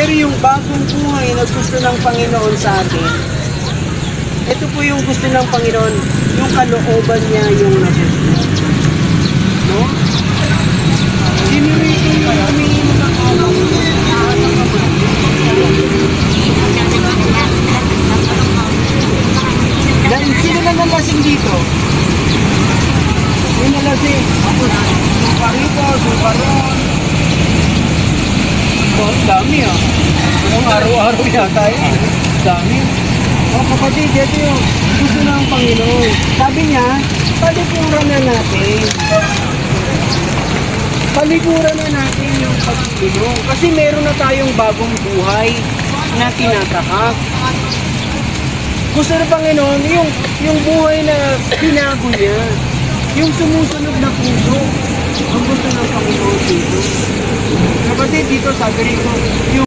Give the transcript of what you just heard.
Pero yung bagong buhay na gusto ng Panginoon sa atin, ito po yung gusto ng Panginoon, yung kalooban niya yung nagusto. No? Sino rito yung umiinom ng alak? Sino na nalasing dito? Yung nalasing. Supa rito, supa ron. Oh, dami ah. Anong araw-araw yata yun? Dami. Oh, kapatid, ito yung gusto ng Panginoon. Sabi niya, palikuran na natin. Palikuran na natin yung pag-inom. Kasi meron na tayong bagong buhay na tinatahak. Gusto ng Panginoon, yung buhay na binago niya. Yung sumusunod na puso. Ang gusto ng Panginoon dito. Kapatid, dito sabi rito, yung